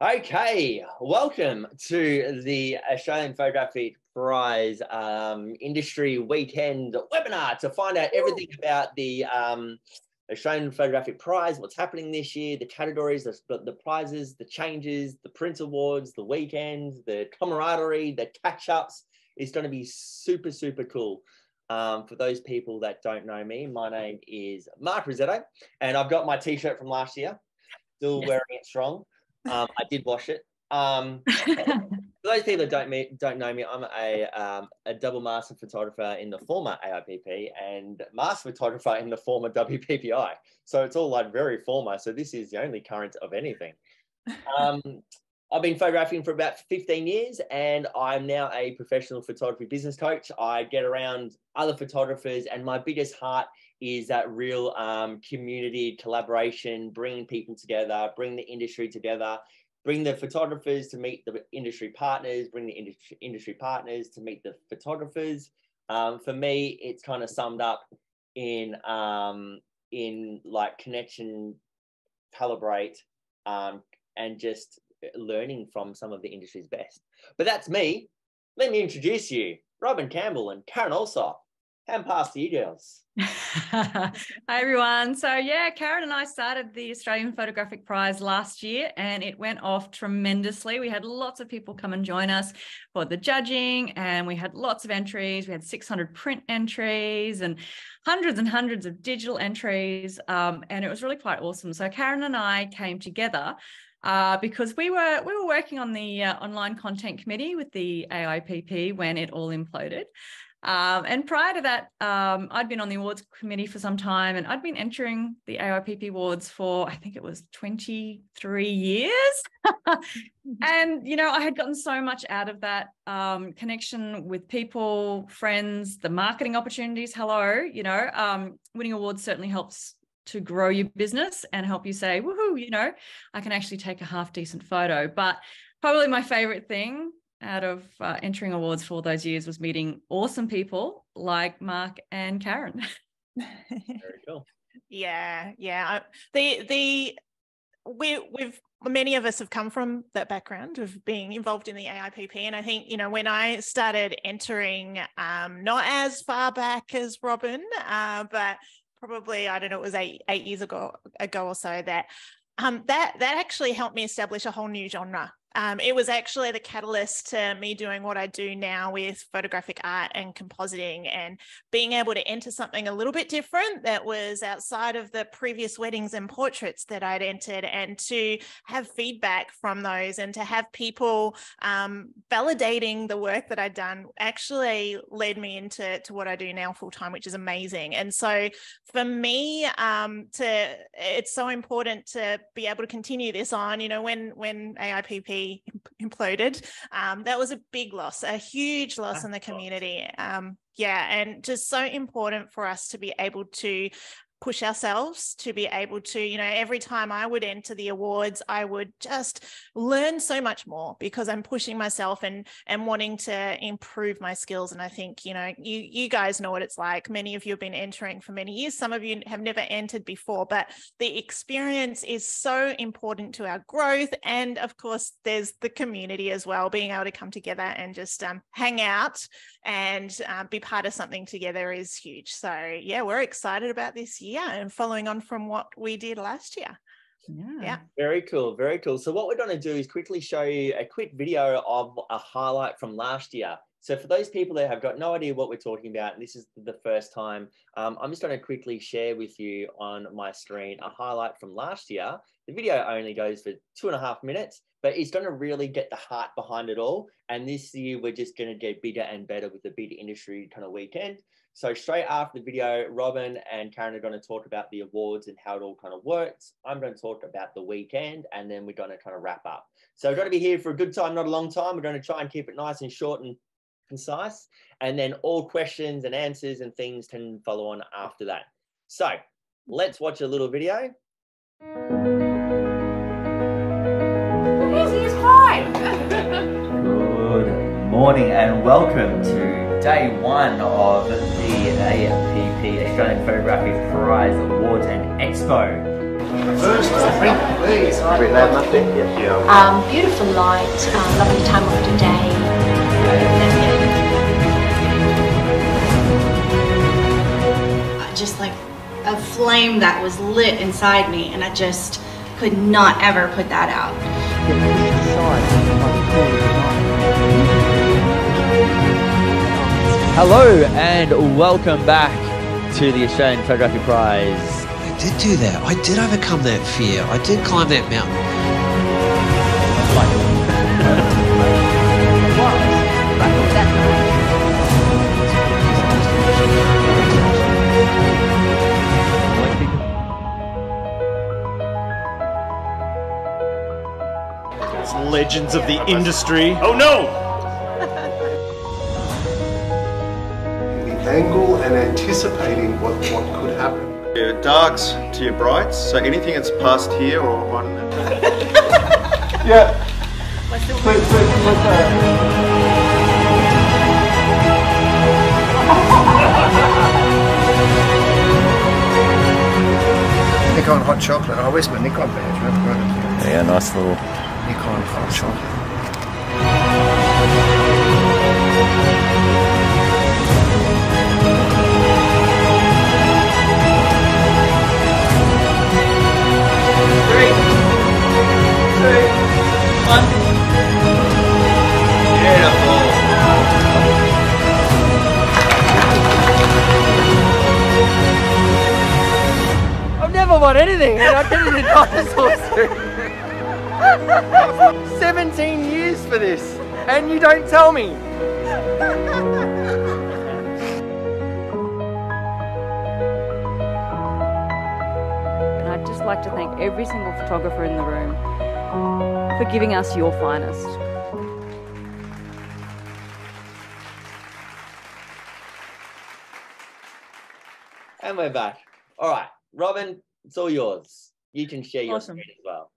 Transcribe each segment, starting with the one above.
Okay, welcome to the Australian Photographic Prize Industry Weekend webinar to find out everything about the Australian Photographic Prize, what's happening this year, the categories, the prizes, the changes, the Prince Awards, the weekends, the camaraderie, the catch-ups. It's going to be super, super cool. For those people that don't know me, my name is Mark Rossetto, and I've got my t-shirt from last year, still wearing it strong. I did wash it. For those people that don't know me, I'm a double master photographer in the former AIPP and master photographer in the former WPPI. So it's all like very former. So this is the only current of anything. I've been photographing for about 15 years and I'm now a professional photography business coach. I get around other photographers and my biggest heart is that real community collaboration, bringing people together, bring the industry together, bring the photographers to meet the industry partners, bring the industry partners to meet the photographers. For me, it's kind of summed up in like connection, calibrate, and just learning from some of the industry's best. But that's me. Let me introduce you, Robyn Campbell and Karen Alsop. Hand pass to you girls. Hi everyone. So yeah, Karen and I started the Australian Photographic Prize last year and it went off tremendously. We had lots of people come and join us for the judging and we had lots of entries. We had 600 print entries and hundreds of digital entries, and it was really quite awesome. So Karen and I came together because we were working on the online content committee with the AIPP when it all imploded. And prior to that, I'd been on the awards committee for some time and I'd been entering the AIPP awards for, I think it was 23 years. And, you know, I had gotten so much out of that connection with people, friends, the marketing opportunities. Winning awards certainly helps to grow your business and help you say, woohoo, you know, I can actually take a half decent photo. But probably my favorite thing out of entering awards for all those years was meeting awesome people like Mark and Karen. Very cool. Yeah. Many of us have come from that background of being involved in the AIPP, and I think, you know, when I started entering, not as far back as Robyn, but probably, I don't know, it was eight years ago or so, that actually helped me establish a whole new genre. It was actually the catalyst to me doing what I do now with photographic art and compositing and being able to enter something a little bit different that was outside of the previous weddings and portraits that I'd entered, and to have feedback from those and to have people validating the work that I'd done actually led me into what I do now full time, which is amazing. And so for me, it's so important to be able to continue this on. You know, when AIPP imploded, that was a big loss, a huge loss in the community. And just so important for us to be able to push ourselves, to be able to, you know, every time I would enter the awards, I would just learn so much more because I'm pushing myself and wanting to improve my skills. And I think, you know, you guys know what it's like. Many of you have been entering for many years. Some of you have never entered before, but the experience is so important to our growth. And of course, there's the community as well, being able to come together and just hang out and be part of something together is huge. So yeah, we're excited about this year and following on from what we did last year. Yeah. Very cool. Very cool. So what we're going to do is quickly show you a quick video of a highlight from last year. So for those people that have got no idea what we're talking about, and this is the first time, I'm just going to quickly share with you on my screen a highlight from last year. The video only goes for 2.5 minutes, but it's going to really get the heart behind it all. And this year, we're just going to get bigger and better with the big industry kind of weekend. So straight after the video, Robyn and Karen are going to talk about the awards and how it all kind of works. I'm going to talk about the weekend, and then we're going to kind of wrap up. So we're going to be here for a good time, not a long time. We're going to try and keep it nice and short and concise, and then all questions and answers and things can follow on after that. So let's watch a little video. Easy as pie. Good morning and welcome to day one of the AIPP Australian Photographic Prize Awards and Expo. First drink, please. Beautiful light, lovely time of the day. Just like a flame that was lit inside me, and I just could not ever put that out. Hello and welcome back to the Australian Photographic Prize. I did do that. I did overcome that fear. I did climb that mountain. It's legends of the industry. Oh no! The angle and anticipating what could happen. Your darks to your brights, so anything that's past here or on. Yeah. Nikon hot chocolate. Oh, where's my Nikon badge? Yeah, nice little Nikon hot chocolate. I've never won anything, and I did it in dinosaur suit. 17 years for this, and you don't tell me. And I'd just like to thank every single photographer in the room for giving us your finest. And we're back. All right, Robyn, it's all yours. You can share your Awesome. screen as well.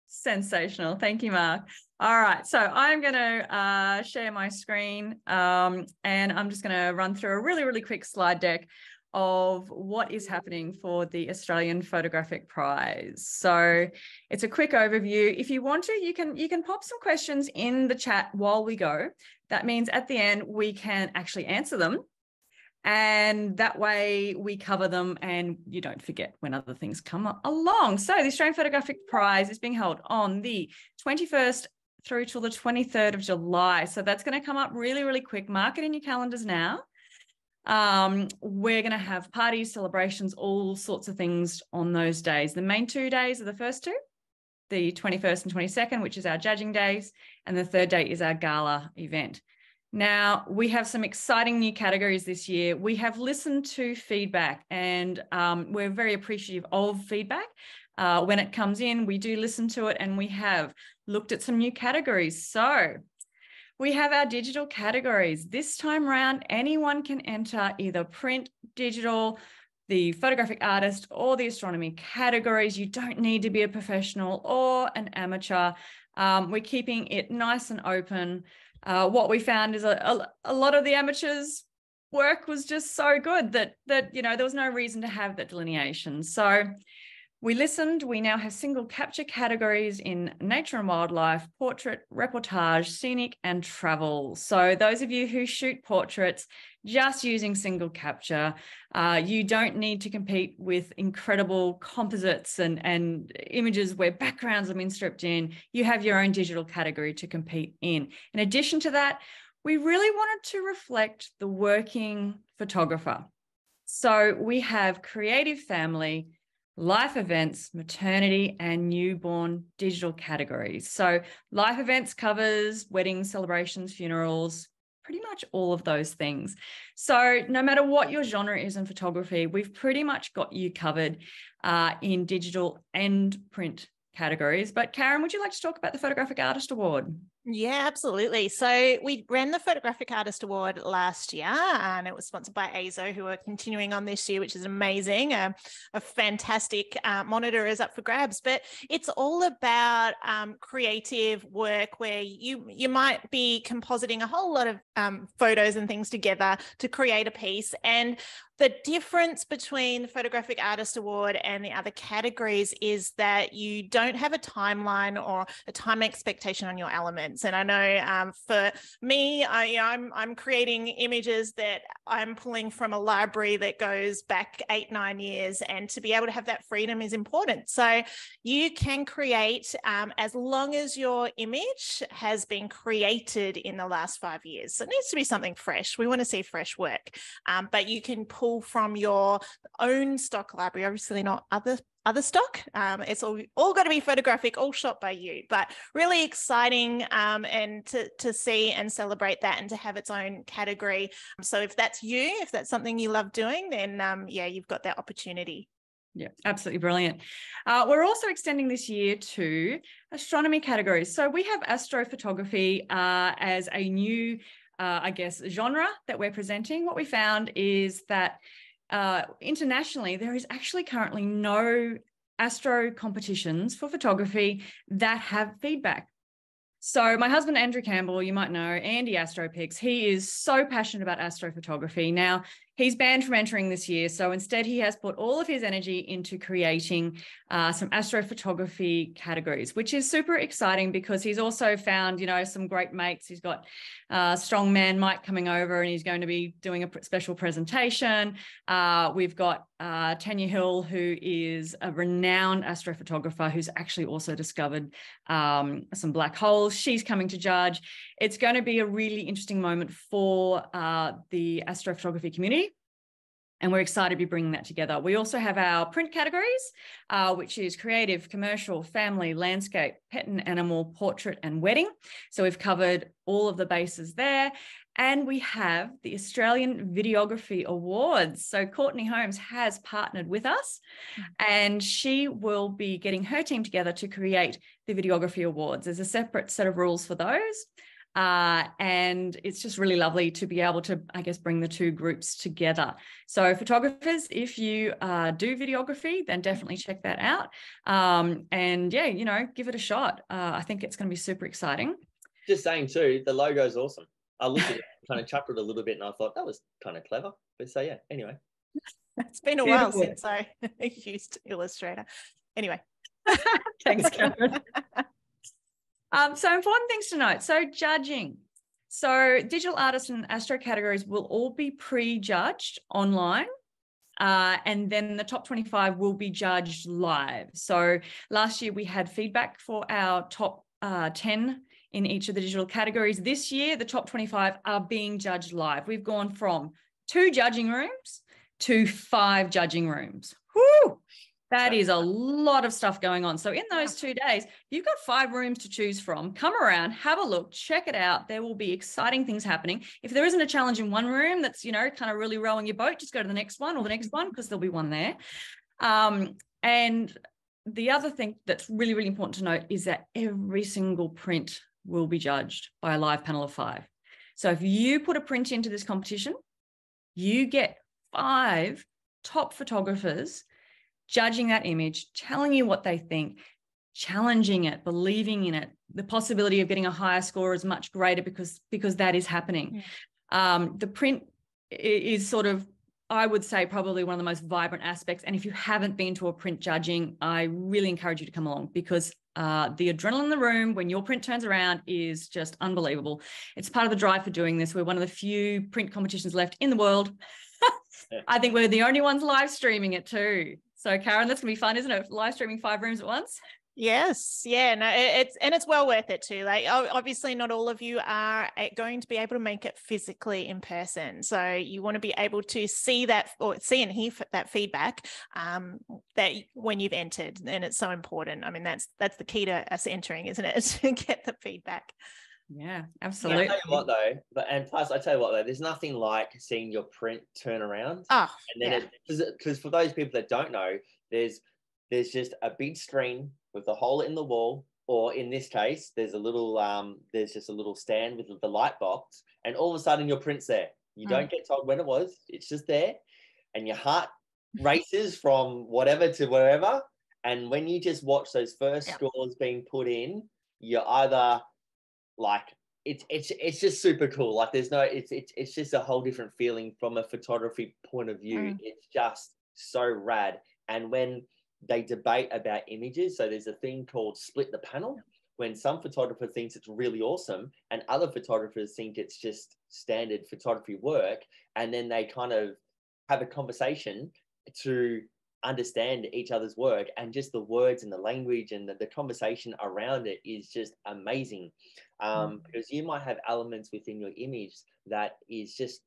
Sensational. Thank you, Mark. All right. So I'm going to share my screen and I'm just going to run through a really, really quick slide deck of what is happening for the Australian Photographic Prize. So it's a quick overview. If you want to, you can pop some questions in the chat while we go. That means at the end, we can actually answer them. And that way we cover them and you don't forget when other things come along. So the Australian Photographic Prize is being held on the 21st through till the 23rd of July. So that's going to come up really, really quick. Mark it in your calendars now. We're going to have parties, celebrations, all sorts of things on those days. The main 2 days are the first two, the 21st and 22nd, which is our judging days. And the third day is our gala event. Now, we have some exciting new categories this year. We have listened to feedback and we're very appreciative of feedback. When it comes in, we do listen to it and we have looked at some new categories. So we have our digital categories. This time around, anyone can enter either print, digital, the photographic artist or the astronomy categories. You don't need to be a professional or an amateur. We're keeping it nice and open. What we found is a lot of the amateurs' work was just so good that you know there was no reason to have that delineation. So we listened. We now have single capture categories in nature and wildlife, portrait, reportage, scenic, and travel. So those of you who shoot portraits just using single capture, you don't need to compete with incredible composites and images where backgrounds have been stripped in. You have your own digital category to compete in. In addition to that, we really wanted to reflect the working photographer. So we have creative family, life events, maternity, and newborn digital categories. So life events covers weddings, celebrations, funerals, pretty much all of those things. So no matter what your genre is in photography, we've pretty much got you covered in digital and print categories. But Karen, would you like to talk about the Photographic Artist Award? Yeah, absolutely. So we ran the Photographic Artist Award last year, and it was sponsored by AZO, who are continuing on this year, which is amazing. A fantastic monitor is up for grabs, but it's all about creative work where you might be compositing a whole lot of photos and things together to create a piece. And the difference between the Photographic Artist Award and the other categories is that you don't have a timeline or a time expectation on your elements. And I know for me, I'm creating images that I'm pulling from a library that goes back 8-9 years, and to be able to have that freedom is important. So you can create as long as your image has been created in the last 5 years. So it needs to be something fresh. We want to see fresh work, but you can pull from your own stock library, obviously not other stock. It's all got to be photographic, all shot by you, but really exciting and to see and celebrate that and to have its own category. So if that's you, if that's something you love doing, then yeah, you've got that opportunity. Yeah, absolutely brilliant. We're also extending this year to astronomy categories. So we have astrophotography as a new I guess, genre that we're presenting. What we found is that internationally, there is actually currently no astro competitions for photography that have feedback. So my husband, Andrew Campbell, you might know, Andy Astropix, he is so passionate about astrophotography. Now, he's banned from entering this year. So instead, he has put all of his energy into creating some astrophotography categories, which is super exciting because he's also found, some great mates. He's got strongman Mike coming over, and he's going to be doing a special presentation. We've got Tanya Hill, who is a renowned astrophotographer who's actually also discovered some black holes. She's coming to judge. It's going to be a really interesting moment for the astrophotography community, and we're excited to be bringing that together. We also have our print categories, which is creative, commercial, family, landscape, pet and animal, portrait, and wedding. So we've covered all of the bases there. And we have the Australian Videography Awards. So Courtney Holmes has partnered with us, and she will be getting her team together to create the Videography Awards. There's a separate set of rules for those. And it's just really lovely to be able to, I guess, bring the two groups together. So photographers, if you do videography, then definitely check that out. And yeah, give it a shot. I think it's going to be super exciting. Just saying too, the logo is awesome. I looked at it, kind of chuckled a little bit, and I thought that was kind of clever. But so yeah, anyway. It's been a while since I used Illustrator. Anyway. Thanks, Cameron. So important things to note. So judging. So digital artists and astro categories will all be pre-judged online. And then the top 25 will be judged live. So last year we had feedback for our top 10 in each of the digital categories. This year, the top 25 are being judged live. We've gone from 2 judging rooms to 5 judging rooms. Whoo! That is a lot of stuff going on. So in those 2 days, you've got 5 rooms to choose from. Come around, have a look, check it out. There will be exciting things happening. If there isn't a challenge in one room that's, kind of really rowing your boat, just go to the next one or the next one, because there'll be one there. And the other thing that's really, really important to note is that every single print will be judged by a live panel of 5. So if you put a print into this competition, you get 5 top photographers judging that image, telling you what they think, challenging it, believing in it. The possibility of getting a higher score is much greater because that is happening. The print is sort of, I would say, probably one of the most vibrant aspects. And if you haven't been to a print judging, I really encourage you to come along, because the adrenaline in the room when your print turns around is just unbelievable. It's part of the drive for doing this. We're one of the few print competitions left in the world. I think we're the only ones live streaming it too. So Karen, that's gonna be fun, isn't it? Live streaming 5 rooms at once. Yes, yeah, no, it's well worth it too. Like, obviously not all of you are going to be able to make it physically in person, so you want to be able to see that, or see and hear that feedback that when you've entered, and it's so important. I mean, that's the key to us entering, isn't it? To get the feedback. Yeah, absolutely. I tell you what though, and plus I tell you what though, there's nothing like seeing your print turn around. Oh, and then because for those people that don't know, there's just a big screen with a hole in the wall, or in this case, there's just a little stand with the light box, and all of a sudden your print's there. You don't get told when it was. It's just there, and your heart races from whatever to wherever. And when you just watch those first scores being put in, you're either like, it's just super cool. Like it's just a whole different feeling from a photography point of view. It's just so rad. And when they debate about images, so there's a thing called split the panel, when some photographer thinks it's really awesome and other photographers think it's just standard photography work, and then they kind of have a conversation to understand each other's work, and just the words and the language and the conversation around it is just amazing. Because you might have elements within your image that is just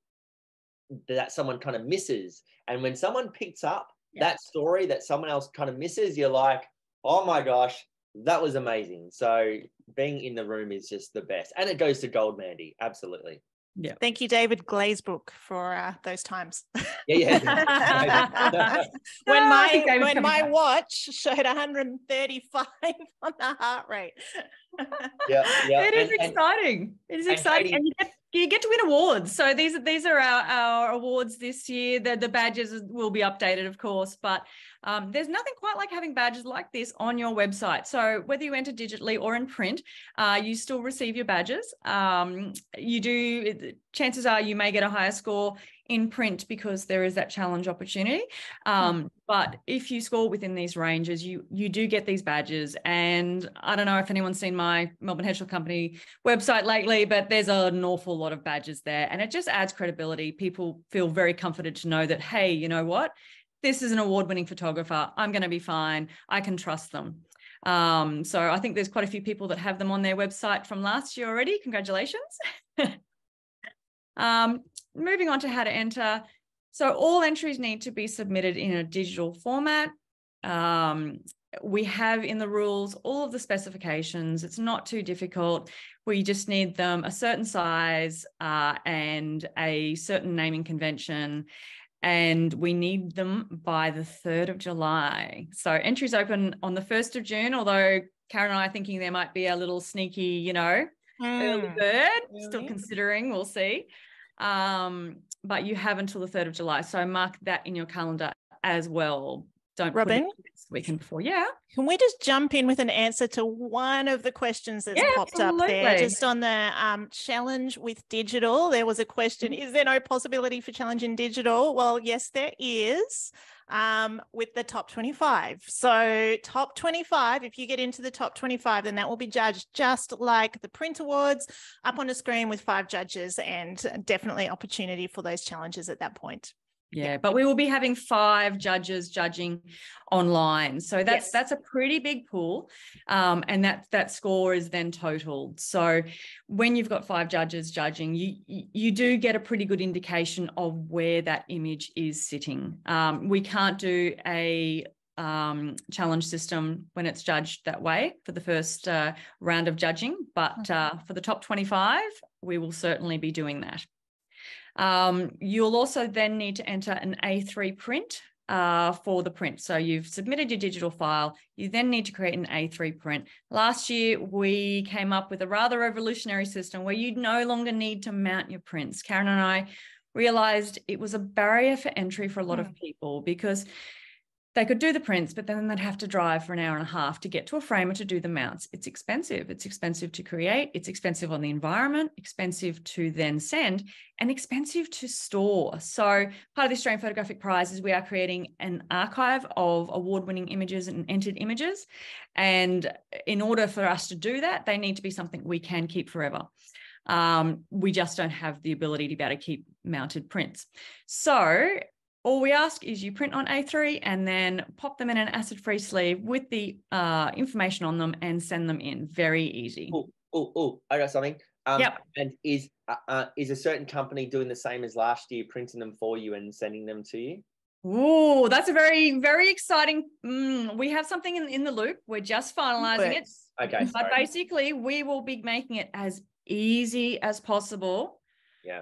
that someone kind of misses, and when someone picks up that story that someone else kind of misses, you're like, oh my gosh, that was amazing. So being in the room is just the best, and it goes to gold, Mandy. Absolutely. Yeah. Thank you, David Glazebrook, for those times. Yeah. when my watch showed 135 on the heart rate. It is exciting. It is exciting, and you get to win awards. So these are our awards this year. The badges will be updated, of course, but there's nothing quite like having badges like this on your website. So whether you enter digitally or in print, you still receive your badges. Chances are you may get a higher score in print because there is that challenge opportunity. But if you score within these ranges, you do get these badges. And I don't know if anyone's seen my Melbourne Headshot Company website lately, but there's an awful lot of badges there, and it just adds credibility. People feel very comforted to know that, hey, you know what? This is an award-winning photographer. I'm going to be fine. I can trust them. So I think there's quite a few people that have them on their website from last year already. Congratulations. Moving on to how to enter. So all entries need to be submitted in a digital format. We have in the rules all of the specifications. It's not too difficult. We just need them a certain size and a certain naming convention, and we need them by the 3rd of July. So entries open on the 1st of June, although Karen and I are thinking there might be a little sneaky, early bird, still considering, we'll see. But you have until the 3rd of July. So mark that in your calendar as well. Don't Robyn, put it the weekend before. Yeah. Can we just jump in with an answer to one of the questions that's popped up there? Just on the challenge with digital, there was a question, is there no possibility for challenge in digital? Well, yes, there is, with the top 25. So top 25, if you get into the top 25, then that will be judged just like the print awards, up on a screen with 5 judges, and definitely opportunity for those challenges at that point. Yeah, but we will be having 5 judges judging online. So that's a pretty big pool. And that score is then totaled. So when you've got 5 judges judging, you do get a pretty good indication of where that image is sitting. We can't do a challenge system when it's judged that way for the first round of judging, but for the top 25, we will certainly be doing that. You'll also then need to enter an A3 print for the print. So you've submitted your digital file. You then need to create an A3 print. Last year, we came up with a rather revolutionary system where you no longer need to mount your prints. Karen and I realized it was a barrier for entry for a lot of people, because they could do the prints, but then they'd have to drive for an hour and a half to get to a framer to do the mounts. It's expensive. It's expensive to create. It's expensive on the environment, expensive to then send, and expensive to store. So part of the Australian Photographic Prize is we are creating an archive of award-winning images and entered images. And in order for us to do that, they need to be something we can keep forever. We just don't have the ability to be able to keep mounted prints. So all we ask is you print on A3 and then pop them in an acid-free sleeve with the information on them and send them in. Very easy. I got something. Yep. And is a certain company doing the same as last year, printing them for you and sending them to you? Oh, that's a very, very exciting. We have something in the loop. We're just finalizing it. Okay. But basically, we will be making it as easy as possible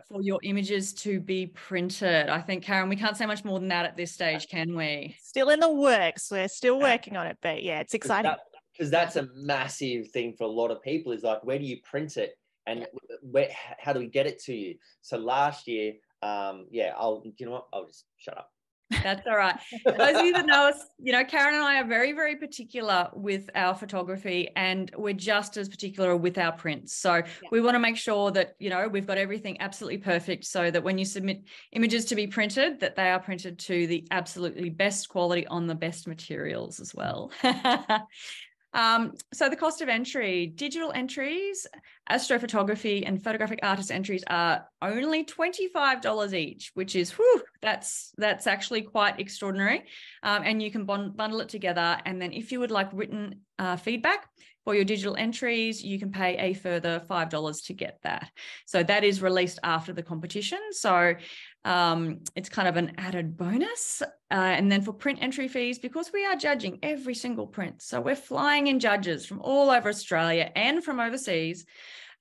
for your images to be printed. I think, Karen, we can't say much more than that at this stage, can we? Still in the works. We're still working on it, but yeah, it's exciting. because that's a massive thing for a lot of people, is like, where do you print it, and how do we get it to you? So last year, you know what, I'll just shut up. That's all right. Those of you that know us, you know, Karen and I are very, very particular with our photography, and we're just as particular with our prints. So we want to make sure that, you know, we've got everything absolutely perfect, so that when you submit images to be printed, that they are printed to the absolutely best quality on the best materials as well. So the cost of entry, digital entries, astrophotography and photographic artist entries are only $25 each, which is, that's actually quite extraordinary. And you can bundle it together. And then if you would like written feedback for your digital entries, you can pay a further $5 to get that. So that is released after the competition. So it's kind of an added bonus. And then for print entry fees, because we are judging every single print, so we're flying in judges from all over Australia and from overseas,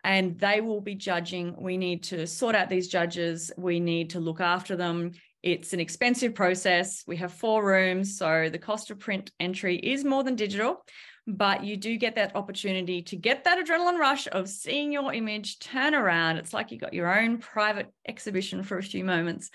and they will be judging. We need to sort out these judges. We need to look after them. It's an expensive process. We have 4 rooms, so the cost of print entry is more than digital, but you do get that opportunity to get that adrenaline rush of seeing your image turn around. It's like you got your own private exhibition for a few moments.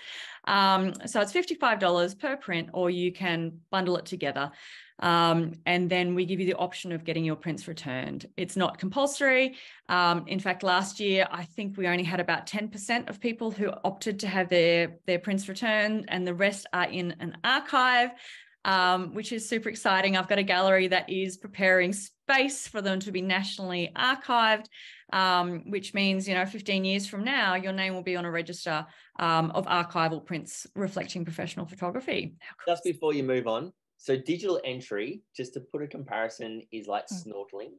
So it's $55 per print, or you can bundle it together. And then we give you the option of getting your prints returned. It's not compulsory. In fact, last year, I think we only had about 10% of people who opted to have their prints returned, and the rest are in an archive. Which is super exciting. I've got a gallery that is preparing space for them to be nationally archived, which means, 15 years from now, your name will be on a register of archival prints reflecting professional photography. Just before you move on, so digital entry, just to put a comparison, is like snorkeling,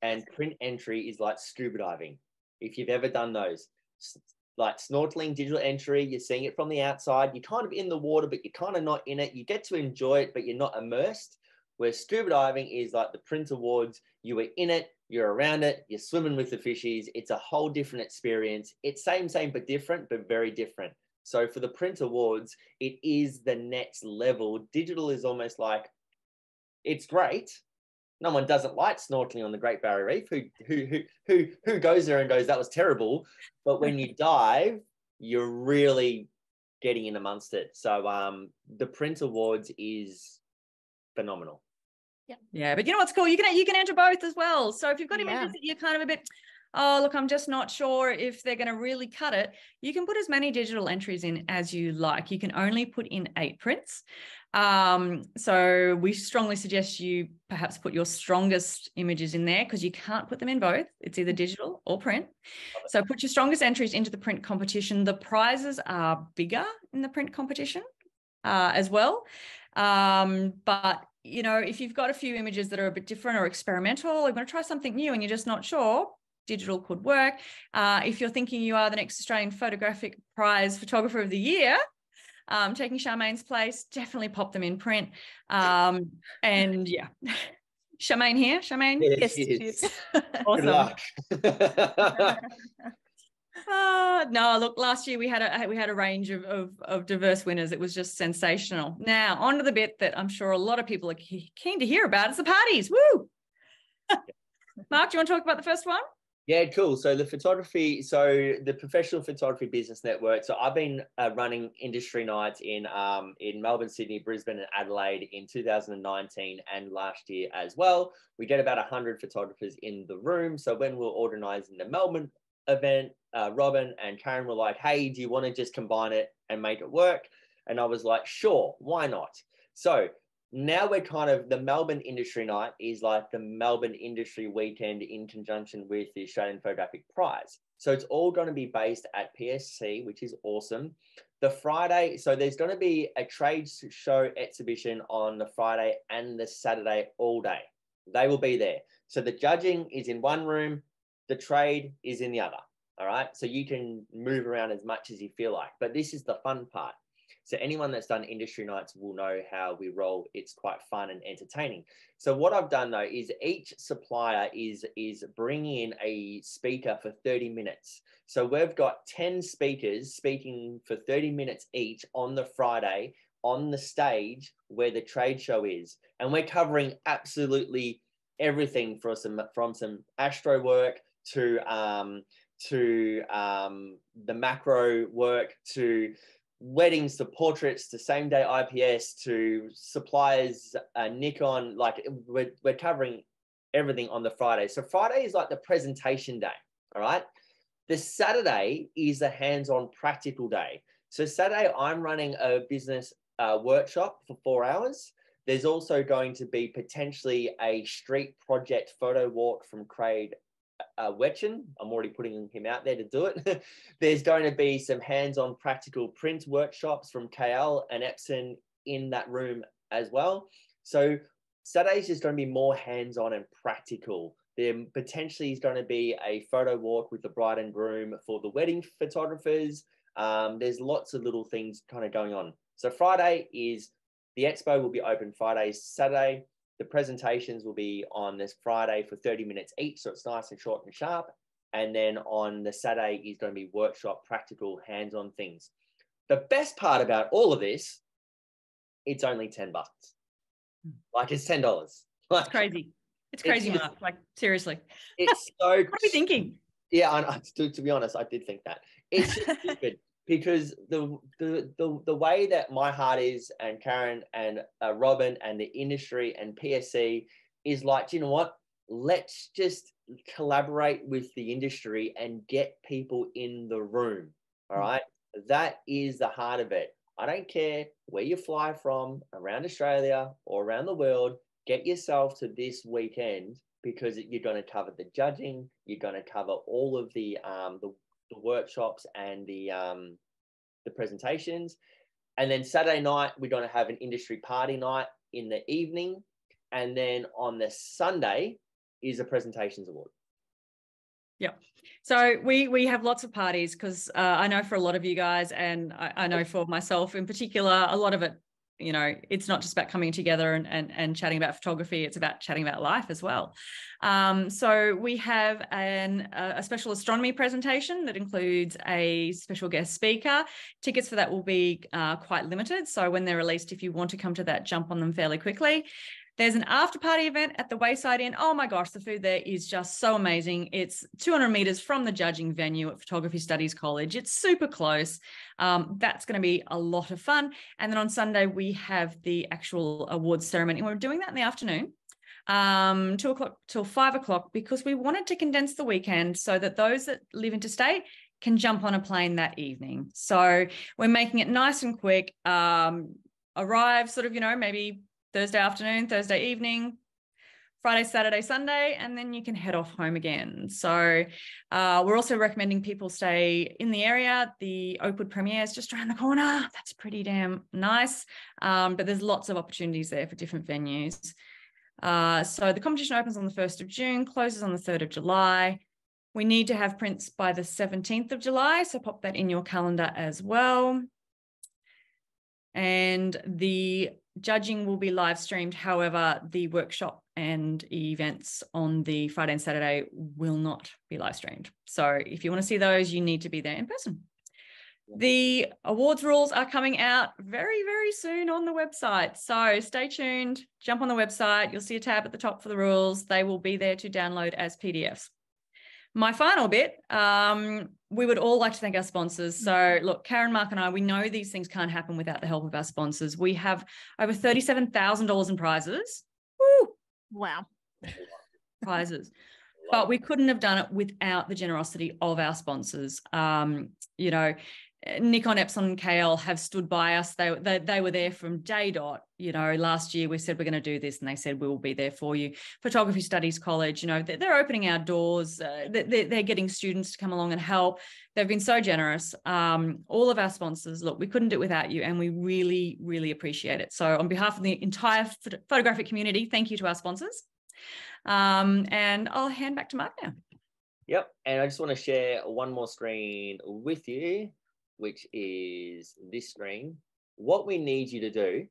and print entry is like scuba diving. If you've ever done those, like snorkeling, digital entry, you're seeing it from the outside. You're kind of in the water, but you're kind of not in it. You get to enjoy it, but you're not immersed. Where scuba diving is like the print awards. You are in it, you're around it, you're swimming with the fishies. It's a whole different experience. It's same, but different, but very different. So for the print awards, it is the next level. Digital is almost like, it's great. No one doesn't like snorkeling on the Great Barrier Reef. Who goes there and goes, that was terrible? But when you dive, you're really getting in amongst it. So the print awards is phenomenal. Yeah, but you know what's cool? You can enter both as well. So if you've got images that you're kind of a bit, oh, look, I'm just not sure if they're going to really cut it, you can put as many digital entries in as you like. You can only put in 8 prints. So we strongly suggest you perhaps put your strongest images in there, because you can't put them in both. It's either digital or print. So put your strongest entries into the print competition. The prizes are bigger in the print competition as well. But if you've got a few images that are a bit different or experimental, or you want to try something new and you're just not sure, digital could work. If you're thinking you are the next Australian Photographic Prize Photographer of the Year, taking Charmaine's place, definitely pop them in print. And yeah, Charmaine here. Charmaine? Yes. Awesome. Good luck. No, look, last year we had a range of diverse winners. It was just sensational. Now, on to the bit that I'm sure a lot of people are keen to hear about. It's the parties. Woo! Mark, do you want to talk about the first one? Yeah, cool. So the Professional Photography Business Network. So I've been running industry nights in Melbourne, Sydney, Brisbane, and Adelaide in 2019 and last year as well. We get about 100 photographers in the room. So when we're organising the Melbourne event, Robyn and Karen were like, "Hey, do you want to just combine it and make it work?" And I was like, "Sure, why not?" So now we're kind of, the Melbourne Industry Night is like the Melbourne Industry Weekend in conjunction with the Australian Photographic Prize. So it's all going to be based at PSC, which is awesome. The Friday, so there's going to be a trade show exhibition on the Friday and the Saturday all day. They will be there. So the judging is in one room, the trade is in the other. All right. So you can move around as much as you feel like, but this is the fun part. So anyone that's done industry nights will know how we roll. It's quite fun and entertaining. So what I've done though is each supplier is bringing in a speaker for 30 minutes. So we've got 10 speakers speaking for 30 minutes each on the Friday on the stage where the trade show is. And we're covering absolutely everything from some astro work to the macro work, to weddings, to portraits, to same day IPS, to suppliers, Nikon. Like we're covering everything on the Friday. So Friday is like the presentation day. All right. The Saturday is a hands-on practical day. So Saturday, I'm running a business workshop for 4 hours. There's also going to be potentially a street project photo walk from Craig Wetchen. I'm already putting him out there to do it. There's going to be some hands-on practical print workshops from KL and Epson in that room as well. So Saturday's just going to be more hands-on and practical. There potentially is going to be a photo walk with the bride and groom for the wedding photographers. There's lots of little things kind of going on. So Friday is the expo will be open Friday, Saturday. The presentations will be on this Friday for 30 minutes each. So it's nice and short and sharp. And then on the Saturday is going to be workshop, practical, hands-on things. The best part about all of this, it's only $10. Like it's $10. Like, it's crazy. It's crazy, Mark. Like seriously. It's so. What are we thinking? Yeah, to be honest, I did think that. It's stupid because the way that my heart is, and Karen and Robyn and the industry and PSC is like, you know what? Let's just collaborate with the industry and get people in the room. All right, that is the heart of it. I don't care where you fly from around Australia or around the world. Get yourself to this weekend because you're going to cover the judging, you're going to cover all of the workshops and the presentations, and then Saturday night we're going to have an industry party night in the evening, and then on the Sunday is a presentations award. Yeah. So we have lots of parties because I know for a lot of you guys, and I know for myself in particular, a lot of it, you know, it's not just about coming together and chatting about photography, it's about chatting about life as well. So we have a special astronomy presentation that includes a special guest speaker. Tickets for that will be quite limited. So when they're released, if you want to come to that, jump on them fairly quickly. There's an after party event at the Wayside Inn. Oh my gosh, the food there is just so amazing. It's 200 meters from the judging venue at Photography Studies College. It's super close. That's going to be a lot of fun. And then on Sunday, we have the actual awards ceremony. We're doing that in the afternoon, 2 o'clock till 5 o'clock, because we wanted to condense the weekend so that those that live interstate can jump on a plane that evening. So we're making it nice and quick. Arrive sort of, you know, maybe Thursday afternoon, Thursday evening, Friday, Saturday, Sunday, and then you can head off home again. So we're also recommending people stay in the area. The Oakwood premiere is just around the corner. That's pretty damn nice. But there's lots of opportunities there for different venues. So the competition opens on the 1st of June, closes on the 3rd of July. We need to have prints by the 17th of July, so pop that in your calendar as well. And the judging will be live streamed. However, the workshop and events on the Friday and Saturday will not be live streamed. So if you want to see those, you need to be there in person. The awards rules are coming out very, very soon on the website. So stay tuned, jump on the website. You'll see a tab at the top for the rules. They will be there to download as PDFs. My final bit, we would all like to thank our sponsors. So look, Karen, Mark and I, we know these things can't happen without the help of our sponsors. We have over $37,000 in prizes. Woo! Wow. Prizes. But we couldn't have done it without the generosity of our sponsors. You know, Nikon, Epson and KL have stood by us. They were there from day dot. You know, last year we said we're going to do this and they said we will be there for you. Photography Studies College, you know, they're opening our doors. They're getting students to come along and help. They've been so generous. All of our sponsors, look, we couldn't do it without you, and we really, really appreciate it. So on behalf of the entire photographic community, thank you to our sponsors. And I'll hand back to Mark now. Yep. And I just want to share one more screen with you, which is this screen. What we need you to do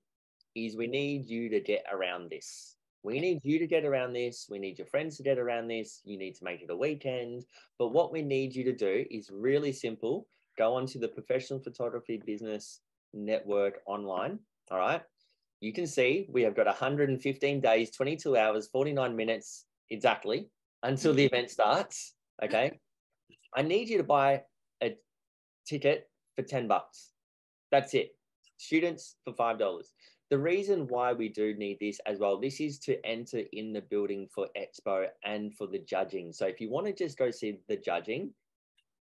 is we need you to get around this. We need you to get around this. We need your friends to get around this. You need to make it a weekend. But what we need you to do is really simple. Go onto the Professional Photography Business Network online. All right. you can see we have got 115 days, 22 hours, 49 minutes exactly until the event starts. Okay. I need you to buy a ticket for $10. That's it. Students for $5. The reason why we do need this as well, this is to enter in the building for Expo and for the judging. So if you want to just go see the judging,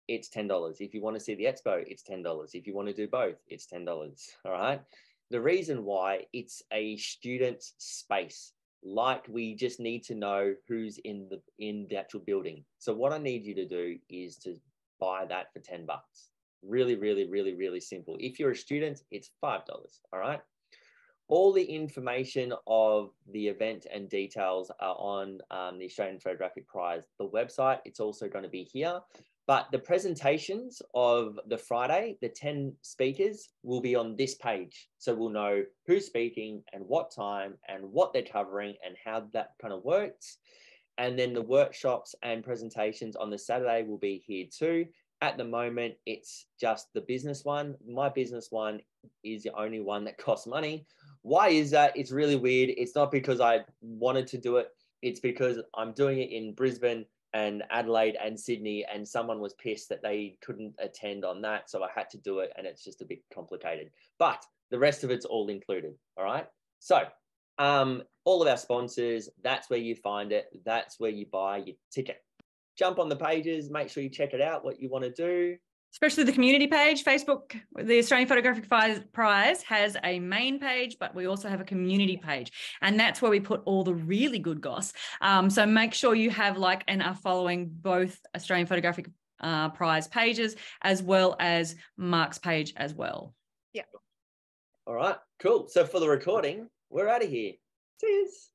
it's $10. If you want to see the Expo, it's $10. If you want to do both, it's $10. All right. The reason why, it's a student space. Like, we just need to know who's in the actual building. So what I need you to do is to buy that for $10. Really, really, really, really simple. If you're a student, it's $5. All right. All the information of the event and details are on the Australian Photographic Prize, the website. It's also going to be here. But the presentations of the Friday, the 10 speakers, will be on this page. So we'll know who's speaking and what time and what they're covering and how that kind of works. And then the workshops and presentations on the Saturday will be here too. At the moment, it's just the business one. My business one is the only one that costs money. Why is that? It's really weird. It's not because I wanted to do it. It's because I'm doing it in Brisbane and Adelaide and Sydney, and someone was pissed that they couldn't attend on that. So I had to do it, and it's just a bit complicated. But the rest of it's all included. All right. So all of our sponsors, that's where you find it. That's where you buy your ticket. Jump on the pages, make sure you check it out, what you want to do. Especially the community page. Facebook, the Australian Photographic Prize has a main page, but we also have a community page. And that's where we put all the really good goss. So make sure you have and are following both Australian Photographic Prize pages as well as Mark's page as well. Yeah. All right, cool. So for the recording, we're out of here. Cheers.